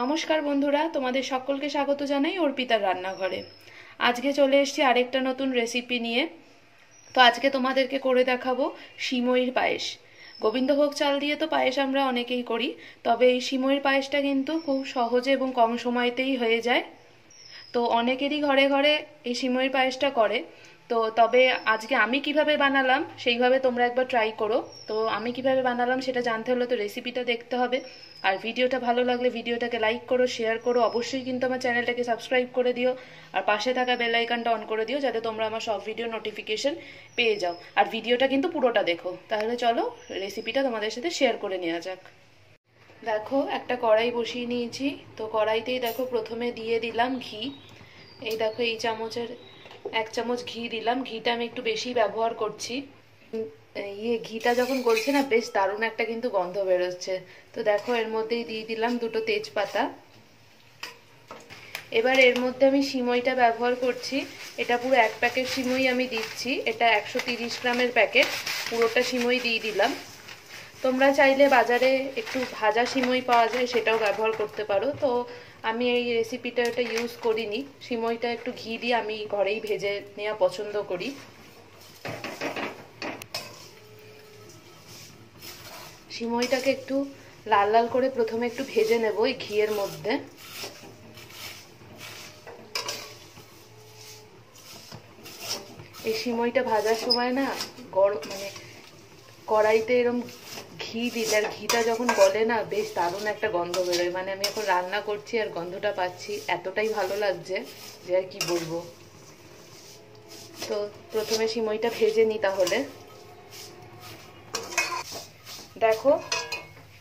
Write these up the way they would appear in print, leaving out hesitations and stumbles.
নমস্কার বন্ধুরা, তোমাদের সকলকে স্বাগত জানাই অর্পিতার রান্নাঘরে। আজকে চলে এসেছি আরেকটা নতুন রেসিপি নিয়ে। তো আজকে তোমাদেরকে করে দেখাবো সিমইয়ের পায়েস। গোবিন্দভোগ চাল দিয়ে তো পায়েস আমরা অনেকেই করি, তবে এই সিমইয়ের পায়েসটা কিন্তু খুব সহজে এবং কম সময়তেই হয়ে যায়। তো অনেকেরই ঘরে ঘরে এই সিমইয়ের পায়েসটা করে। তো তবে আজকে আমি কিভাবে বানালাম সেইভাবে তোমরা একবার ট্রাই করো। তো আমি কিভাবে বানালাম সেটা জানতে হলে তো রেসিপিটা দেখতে হবে। আর ভিডিওটা ভালো লাগলে ভিডিওটাকে লাইক করো, শেয়ার করো, অবশ্যই কিন্তু আমার চ্যানেলটাকে সাবস্ক্রাইব করে দিও। আর পাশে থাকা বেল আইকনটা অন করে দিও যাতে তোমরা আমার সব ভিডিও নোটিফিকেশন পেয়ে যাও। আর ভিডিওটা কিন্তু পুরোটা দেখো। তাহলে চলো রেসিপিটা তোমাদের সাথে শেয়ার করে নেওয়া যাক। দেখো একটা কড়াই বসিয়ে নিয়েছি। তো কড়াইতেই দেখো প্রথমে দিয়ে দিলাম ঘি। এই দেখো এই চামচের 1 চামচ ঘি দিলাম। ঘিটা আমি একটু বেশি ব্যবহার করছি। ঘিটা যখন গলছে না, বেশ দারুণ একটা কিন্তু গন্ধ বেরোচ্ছে। তো দেখো এর মধ্যেই দিয়ে দিলাম 2টো তেজপাতা। এবার এর মধ্যে আমি সিমইটা ব্যবহার করছি। এটা পুরো 1 প্যাকেট সিমই আমি দিচ্ছি। এটা 130 গ্রামের প্যাকেট, পুরোটা সিমই দিয়ে দিলাম। তোমরা চাইলে বাজারে একটু ভাজা সিমই পাওয়া যায়, সেটাও ব্যবহার করতে পারো। তো আমি এই রেসিপিটা এটা ইউজ করিনি। সিমইটা একটু ঘি দিয়ে আমি ঘরেই ভেজে নেওয়া পছন্দ করি। সিমইটাকে একটু লাল লাল করে প্রথমে একটু ভেজে নেব এই ঘিয়ের মধ্যে। এই সিমইটা ভাজার সময় না মানে কড়াইতে এরকম ঘি দিলে আর ঘিটা যখন গলে না, বেশ দারুণ একটা গন্ধ বেরোয়। মানে আমি এখন রান্না করছি আর গন্ধটা পাচ্ছি, এতটাই ভালো লাগছে যে আর কি বলবো। তো প্রথমে সিমইটা ভেজে নিই তাহলে। দেখো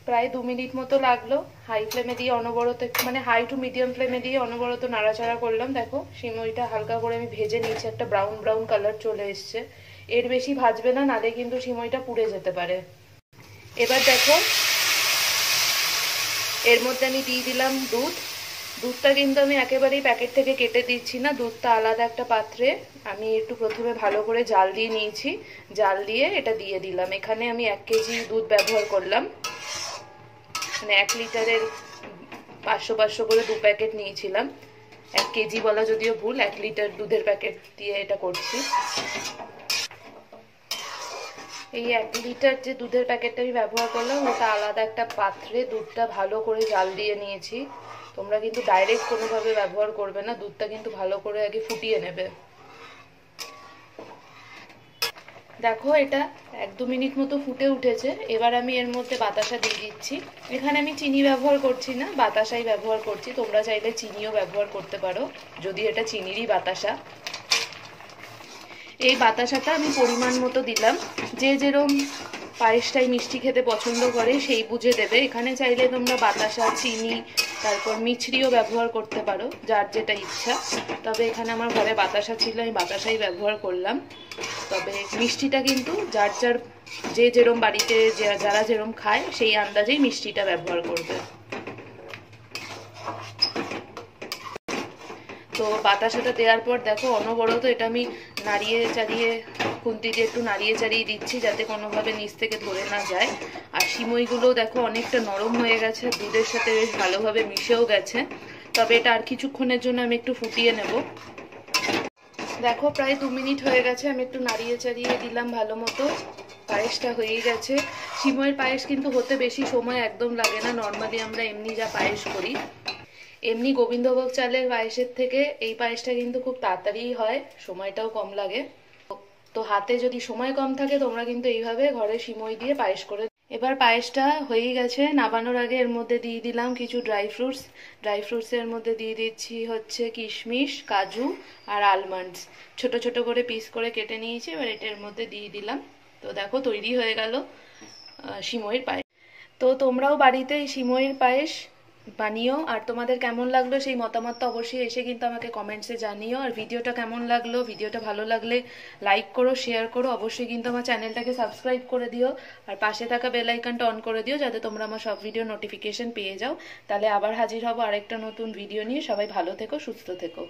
প্রায় 2 মিনিট মতো লাগলো। হাই ফ্লেমে দিয়ে অনবরত, মানে হাই টু মিডিয়াম ফ্লেমে দিয়ে অনবরত নাড়াচাড়া করলাম। দেখো সিমইটা হালকা করে আমি ভেজে নিয়েছি, একটা ব্রাউন ব্রাউন কালার চলে এসছে। এর বেশি ভাজবে না, নালে কিন্তু সিমইটা পুড়ে যেতে পারে। এবার দেখো এর মধ্যে আমি দিয়ে দিলাম দুধ। দুধটা কিন্তু আমি একেবারেই প্যাকেট থেকে কেটে দিচ্ছি না, দুধটা আলাদা একটা পাত্রে আমি একটু প্রথমে ভালো করে জাল দিয়ে নিয়েছি। জাল দিয়ে এটা দিয়ে দিলাম। এখানে আমি 1 কেজি দুধ ব্যবহার করলাম, মানে 1 লিটারের 500 করে 2 প্যাকেট নিয়েছিলাম। 1 কেজি বলা যদিও ভুল, 1 লিটার দুধের প্যাকেট দিয়ে এটা করছি। এই 1 লিটার যে দুধের প্যাকেটটা আমি ব্যবহার করলাম, ওটা আলাদা একটা পাত্রে দুধটা ভালো করে জাল দিয়ে নিয়েছি। তোমরা কিন্তু ডাইরেক্ট কোনোভাবে ব্যবহার করবে না, দুধটা কিন্তু ভালো করে আগে ফুটিয়ে নেবে। দেখো এটা 1-2 মিনিট মতো ফুটে উঠেছে। এবার আমি এর মধ্যে বাতাসা দিয়ে দিচ্ছি। এখানে আমি চিনি ব্যবহার করছি না, বাতাসাই ব্যবহার করছি। তোমরা চাইলে চিনিও ব্যবহার করতে পারো, যদি এটা চিনিরই বাতাসা। এই বাতাসাটা আমি পরিমাণ মতো দিলাম। যে যেরকম পায়েসটাই মিষ্টি খেতে পছন্দ করে সেই বুঝে দেবে। এখানে চাইলে তোমরা বাতাসা, চিনি, তারপর মিছরিও ব্যবহার করতে পারো, যার যেটা ইচ্ছা। তবে এখানে আমার ঘরে বাতাসা ছিল, আমি বাতাসাই ব্যবহার করলাম। তবে মিষ্টিটা কিন্তু যার যার যে যেরম বাড়িতে যারা যেরম খায় সেই আন্দাজেই মিষ্টিটা ব্যবহার করবে। তো বাতাসাটা দেওয়ার পর দেখো অনবরত এটা আমি নাড়িয়ে চাড়িয়ে, খুন্তি দিয়ে একটু নাড়িয়ে চাড়িয়ে দিচ্ছি যাতে কোনোভাবে নিচ থেকে ধরে না যায়। আর সিমইগুলো দেখো অনেকটা নরম হয়ে গেছে, দুধের সাথে বেশ ভালোভাবে মিশেও গেছে। তবে এটা আর কিছুক্ষণের জন্য আমি একটু ফুটিয়ে নেব। দেখো প্রায় 2 মিনিট হয়ে গেছে, আমি একটু নাড়িয়ে চাড়িয়ে দিলাম ভালো মতো। পায়েসটা হয়ে গেছে। সিমইয়ের পায়েস কিন্তু হতে বেশি সময় একদম লাগে না। নর্মালি আমরা এমনি যা পায়েস করি, এমনি গোবিন্দভোগ চালের পায়েসের থেকে এই পায়েসটা কিন্তু খুব তাড়াতাড়ি হয়, সময়টাও কম লাগে। তো হাতে যদি সময় কম থাকে তোমরা কিন্তু এইভাবে ঘরে সিমই দিয়ে পায়েস করে। এবার পায়েসটা হয়ে গেছে। নামানোর আগে এর মধ্যে দিয়ে দিলাম কিছু ড্রাই ফ্রুটসের মধ্যে দিয়ে দিচ্ছি হচ্ছে কিশমিশ, কাজু আর আলমন্ডস। ছোট ছোট করে পিস করে কেটে নিয়েছি। এবার এটার মধ্যে দিয়ে দিলাম। তো দেখো তৈরি হয়ে গেল সিমইয়ের পায়েস। তো তোমরাও বাড়িতে এই সিমইয়ের পায়েস বানিও। আর তোমাদের কেমন লাগলো সেই মতামতটা অবশ্যই এসে কিন্তু আমাকে কমেন্টসে জানিও। আর ভিডিওটা কেমন লাগলো, ভিডিওটা ভালো লাগলে লাইক করো, শেয়ার করো, অবশ্যই কিন্তু আমার চ্যানেলটাকে সাবস্ক্রাইব করে দিও। আর পাশে থাকা বেল আইকনটা অন করে দিও যাতে তোমরা আমার সব ভিডিও নোটিফিকেশন পেয়ে যাও। তাহলে আবার হাজির হব আরেকটা নতুন ভিডিও নিয়ে। সবাই ভালো থেকো, সুস্থ থেকো।